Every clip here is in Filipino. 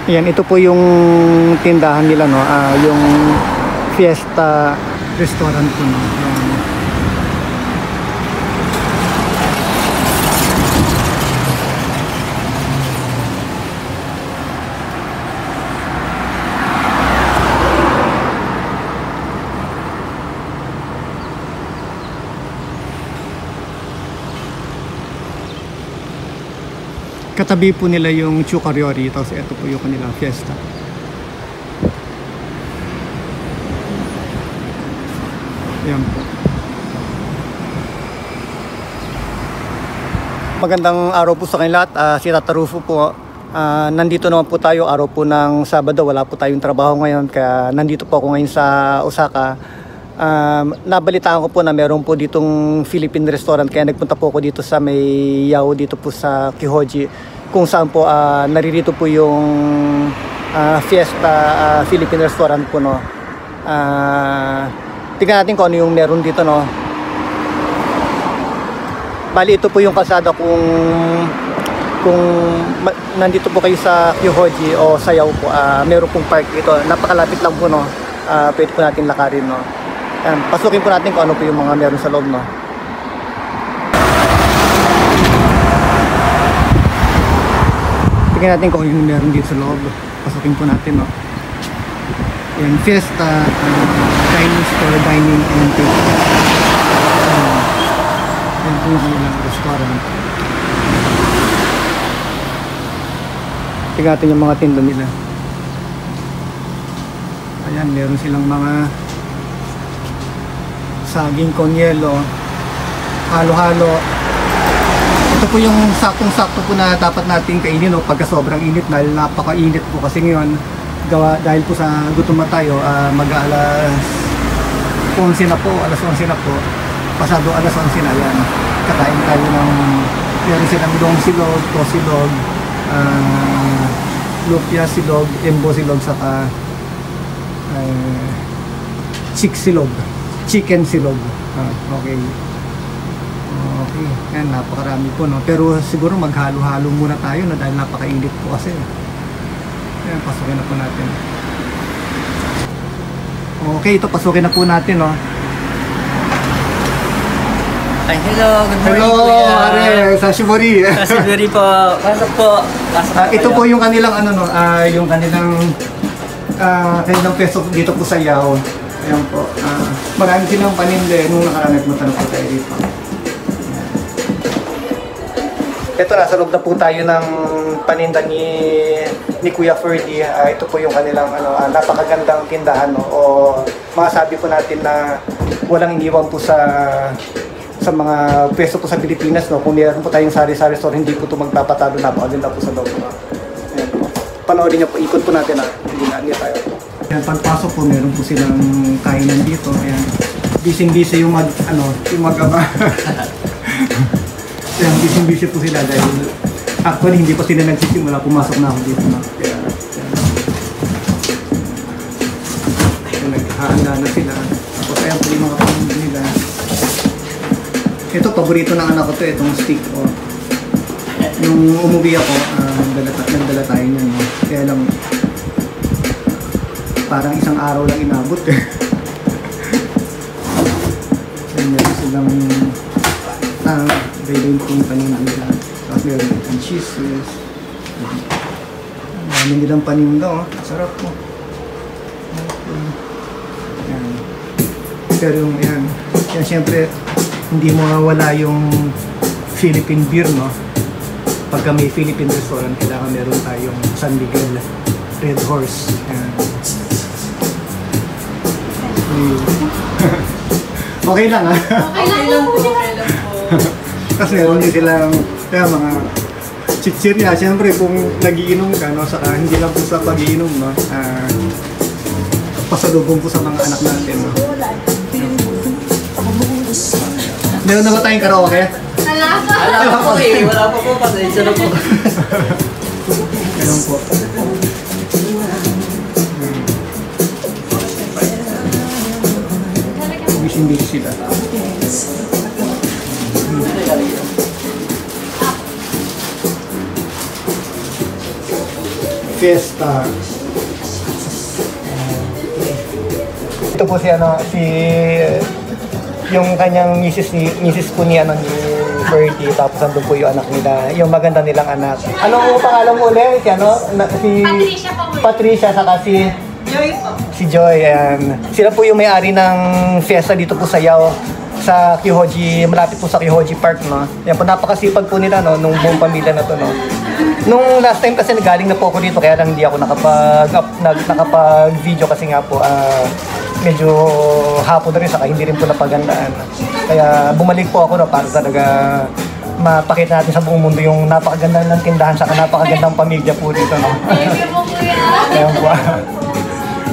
Ayan, ito po yung tindahan nila, no? Yung Fiesta Restaurant po, no? Ayan. Katabi po nila yung Chukaryori, tapos ito po yung kanilang Fiesta. Ayan po. Magandang araw po sa kanila at si Tata Rufo po. Nandito naman po tayo, araw po ng Sabado, wala po tayong trabaho ngayon, kaya nandito po ako ngayon sa Osaka. Nabalitaan ko po na meron po ditong Philippine restaurant, kaya nagpunta po ako dito sa may Yao, dito po sa Kihoji, kung saan po naririto po yung Fiesta Philippine restaurant po, no. Tingnan natin kung ano yung meron dito, no. Bali, ito po yung kalsada kung nandito po kayo sa Kihoji o sa Yao po, meron pong park dito, napakalapit lang po, no. Pwede po natin lakarin, no. Pasukin po natin kung ano po yung mga meron sa loob, no. Tingnan natin kung ano yung meron dito sa loob. Pasukin po natin, no. Yan, Fiesta Chinese store, dining and takeout. Yan po yung kanilang restaurant. Tingnan natin yung mga tinda nila. Ayan, meron silang mga saging con yelo, halo-halo. Ito po yung saktong-sakto po na dapat natin kainin, no, pagka sobrang init, dahil napaka-init po kasi ngayon, dahil po sa gutom na tayo, mag-alas 11 na po, alas 11 na po, pasado alas 11 na, yan, kakain tayo ng, meron silang dong silog, tosilog, lumpia silog, embo silog, saka chicken silog. Okay. Okay. Yan, napakarami po, no. Pero siguro maghalo-halo muna tayo, no, dahil napakainit po kasi. Yan, pasukin na po natin. Okay, ito pasukin na po natin, no. Ay, hello, good morning. Hello, Are, Sashibori. Sashibori po. Pasok po. Ito po yung kanilang ano, no, yung kanilang peso dito po sa Yao. Ayan po. Marami silang paninde. Nung nakaraan nagpunta na po tayo dito. Ito, nasa loob na po tayo ng paninda ni Kuya Ferdy. Ito po yung kanilang napakagandang tindahan, no? O masasabi po natin na walang iniwan po sa mga pwesto po sa Pilipinas, no? Kung meron po tayong sari-sari store, hindi po ito magpapatalo. Napakaganda po sa loob, no? Ayan po. Panoorin niyo po, ikot po natin, hindi na tayo po. Ayan, pagpasok po, meron po silang kainan dito. Ayan, busy-busy yung mag-ama. Ayan, busy-busy po sila dahil actually hindi pa sila nagsisimula, pumasok na ako dito, no? Kaya, ayan, naghahanda na sila. Tapos ayan po yung mga pamilya nila. Ito, paborito ng anak ko to, itong stick, oh. Nung umuwi ako, nagdala tayo niyan, no? Kaya lang, parang isang araw lang inabot, eh. Ayan, meron silang dahil kung paninda nila. Tapos meron yung cheeses. Ang dami nilang paninda, oh. Sarap po. Ayan. Pero yung, ayan, syempre, hindi mawawala yung Philippine beer, no? Pagka may Philippine restaurant, kailangan meron tayong San Miguel Red Horse. Ayan. Okay lang, ha? Okay lang po. Kasi meron din silang mga chichirya. Siyempre, kung nagiinom ka, no, saka hindi lang po sa pag-iinom, no, pasalubong po sa mga anak natin, no. Meron na ba tayong karaoke? Wala pa. Wala pa po eh. Wala pa po. Pasensya na po. Ayun po. Busy sila. Fiesta. Ito po si yung kanyang misis po ni Ferdy, tapos andun po yung anak nila, yung maganda nilang anak. Anong pangalan mo ulit? Si Patricia po. Patricia, saka si Joy po. si Joy. Ayan. Sila po yung may-ari ng fiesta dito po sa Yao, sa Kihoji, malapit po sa Kihoji Park, no? Yan po, napakasipag po nila, no, nung buong pamilya na to, no? Nung last time kasi nagaling na po ako dito, kaya lang hindi ako nakapag-video kasi nga po, medyo hapon na rin, saka hindi rin po napagandaan. Kaya bumalik po ako na para talaga mapakita natin sa buong mundo yung napakaganda ng tindahan, saka napakagandang pamilya po dito, no? Thank you po, kuya. Ayan po.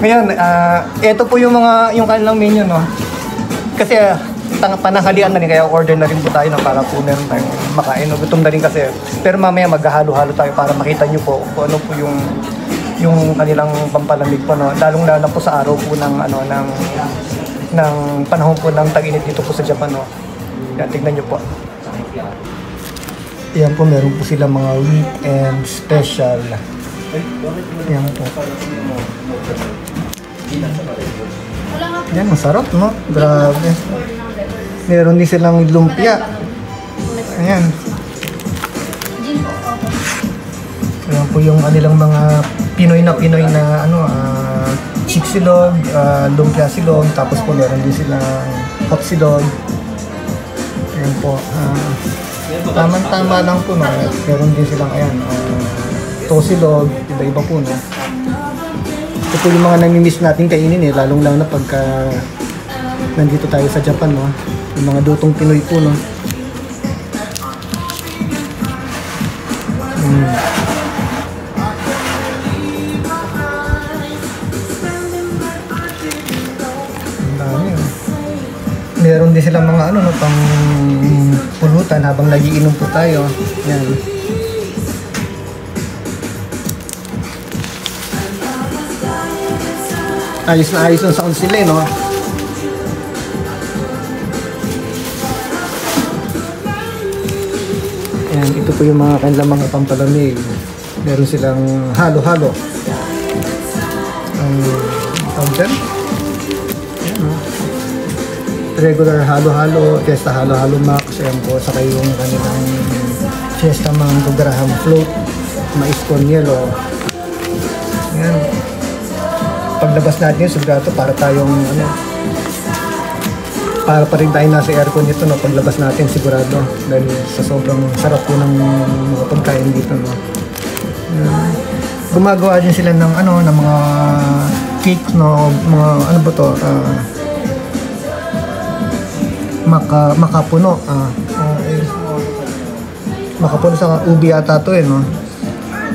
Ngayon, ito po yung kanilang menu, no? Kasi pananghalian na rin, kaya order na rin po tayo, no? Para po meron tayong makain, no? Gutom na rin kasi. Pero mamaya maghahalo-halo tayo para makita nyo po kung ano po yung kanilang pampalamig po, no? Lalong-lalo po sa araw po ng panahon po ng tag-init dito po sa Japan, no? Yan, tignan nyo po. Yan po, meron po sila mga weekend special. Yan po. Yan, masarap, no? Grabe. Meron din silang lumpia. Ayan. Ayan po yung kanilang mga Pinoy na chiksilog, lumpia silog, tapos po meron din silang hot silog. Ayan po. Tama lang po, no? Meron din silang, ayan, tosilog, iba-iba po, no? Ito po yung mga nami-miss natin kainin, lalong-lalo na pagka nandito tayo sa Japan, no? Yung mga lutong Pinoy po, no? Ang dami, oh. Meron din silang mga pang pulutan habang nagiinom po tayo. Yan. Ayos na ayos yung sound sila, no? Ayan, ito po yung mga kanilang mga pampalamig. Meron silang halo-halo. Tawag dyan? Ayan, no? Regular halo-halo, Fiesta halo-halo max. Ayan po, saka yung kanilang Fiesta Mango Graham Float, mais con yelo. Ayan. Paglabas natin yung sigurado para tayong para pa rin tayo nasa aircon dito, no? Paglabas natin sigurado dahil sa sobrang sarap po ng mga pagkain dito, no? Gumagawa din sila ng ng mga cake, no? Mga ba to, makapuno, makapuno sa ubi ata to, no?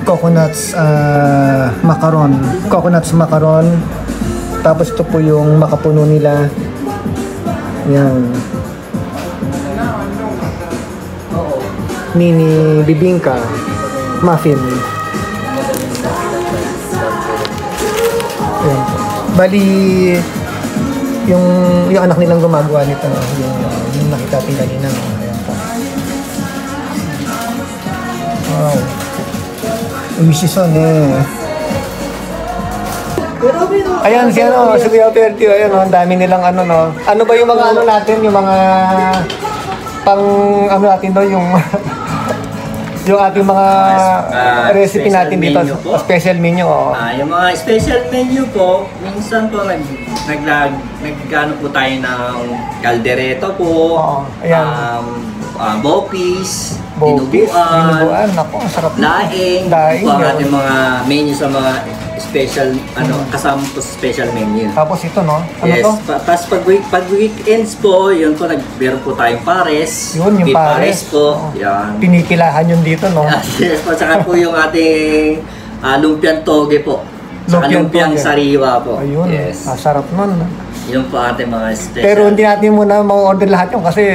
Coconuts macaron, tapos ito po yung makapuno nila. Yan, mini bibingka muffin. Yan. Bali yung anak nilang gumagawa nito, no? yung nakita natin kanina, no? Ayan po. Wow. Umisison, Ayan si si Kuya Ferdy, ayan, ang dami nilang no. Ano ba yung mga natin, yung mga pang natin do, yung yung ating mga recipe natin dito, special menu, Yung mga special menu po, minsan po nagano po tayo ng caldereta po, ayan. Bopis, dinuguan, nako, ang sarap. Laing po ang ating mga menu sa mga special, kasama po sa special menu. Tapos ito, no? Yes, tapos pag weekends po, yun po, meron po tayong pares. Yun, yung pares po. Yan. Pinipilahan yun dito, no? Yes po, saka po yung ating lumpiang toge po. Saka lumpiang sariwa po. Ayun, yes. Sarap nun. Yun po ating mga special. Pero hindi natin muna ma-order lahat yun kasi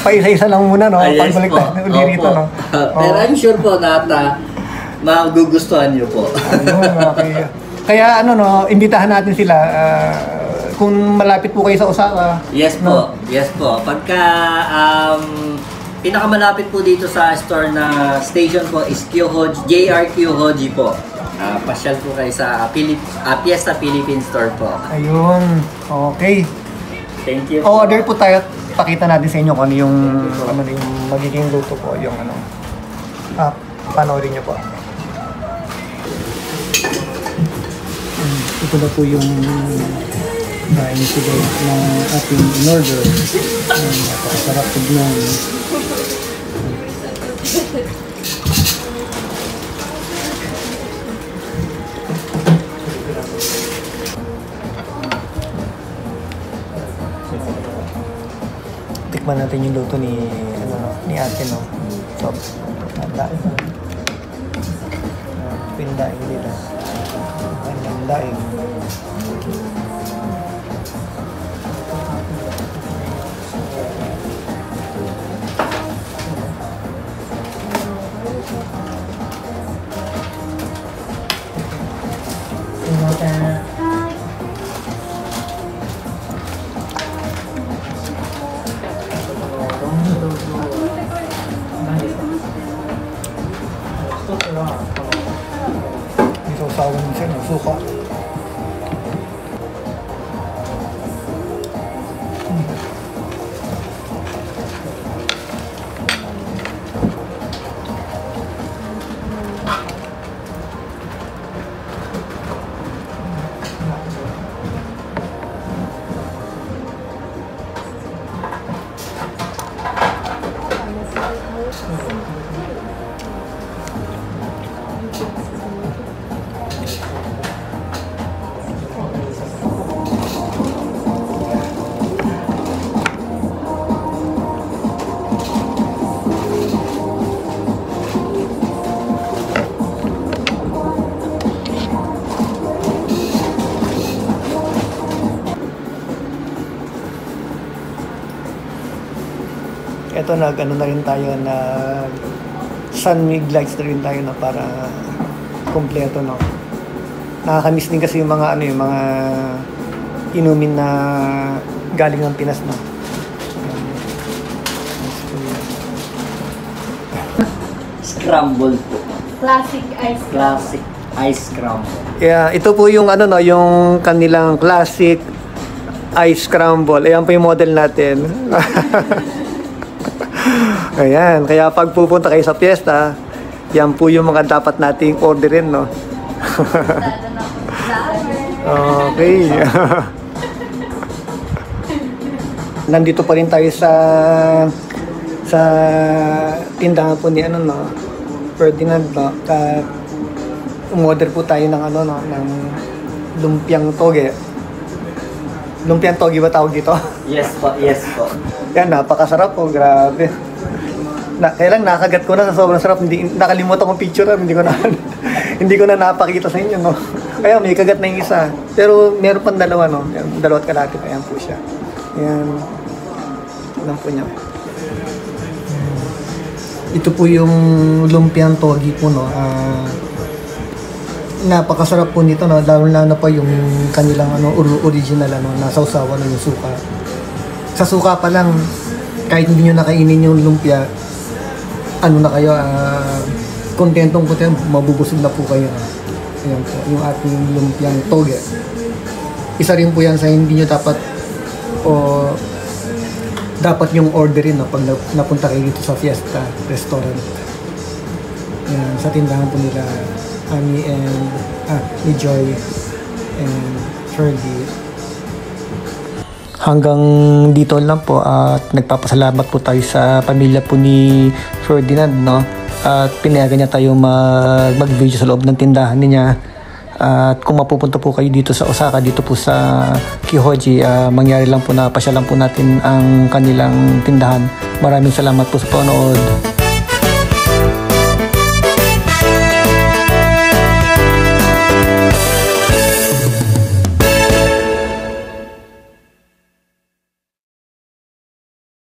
pa-isa-isa lang muna, no? Yes Pagbalik tayo uli rito, no? Pero I'm sure po na magugustuhan niyo po. Ayun, okay. Kaya imbitahan natin sila kung malapit po kayo sa Osaka. Yes po, yes po. Pagka pinakamalapit po dito sa store na station po is JR Kyohoji po. pasyal po kayo sa Fiesta Philippine Store po. Ayun. Okay. Thank you. Order po tayo. Pakita natin sa inyo kung ano yung magiging luto po. Yung ano. Panoorin nyo po. Ito na po yung incident ng ating in-order. Napakasarap tignan. Tikman natin yung luto ni ate, no? So, daing. Pindaing nila. Ang daing. Ito sa awan siya, suka. Ito nag-ano na rin tayo na sunmig lights na rin tayo na para kompleto, no. Nakakamiss din kasi yung mga yung mga inumin na galing ng Pinas, no. Scramble po. Classic ice. Classic ice scramble. Yeah, ito po yung yung kanilang classic ice scramble. Ayan po yung model natin. Ayan, kaya pag pupunta kayo sa fiesta, yan po yung mga dapat nating orderin, no? Okay. Nandito pa rin tayo sa tindahan po ni Ferdinand, no? Umorder po tayo ng ng lumpiang toge. Lumpiang toge ba tawag dito? Yes po, yes po. Yan, napakasarap po, grabe. Kailan nakagat ko na sa sobrang sarap, nakalimutan kong picture, hindi ko na napakita sa inyo, no. Kaya may kagat na yung isa. Pero meron pang dalawa, no. Dalawat kalahati, ayan po siya. Ayan. Alam po niya. Ito po yung lumpiang togi po, no. Napakasarap po nito, no. Lalo na pa yung kanilang original, nasawsawan ng suka. Sa suka pa lang, kahit hindi nyo nakainin yung lumpia, na kayo, kontentong mabubusog na po kayo. Ayan po, yung ating lumpiang toge. Isa rin po yan sa hindi nyo dapat yung orderin, no, pag napunta kayo dito sa Fiesta Restaurant. Ayan, sa tindahan po nila Ami and ni Joy and Ferdy. Hanggang dito lang po at nagpapasalamat po tayo sa pamilya po ni Ferdinand, no? At pinayagan niya tayo mag-video sa loob ng tindahan niya. At kung mapupunta po kayo dito sa Osaka, dito po sa Kihoji, mangyari lang po na pasyalan po natin ang kanilang tindahan. Maraming salamat po sa panonood.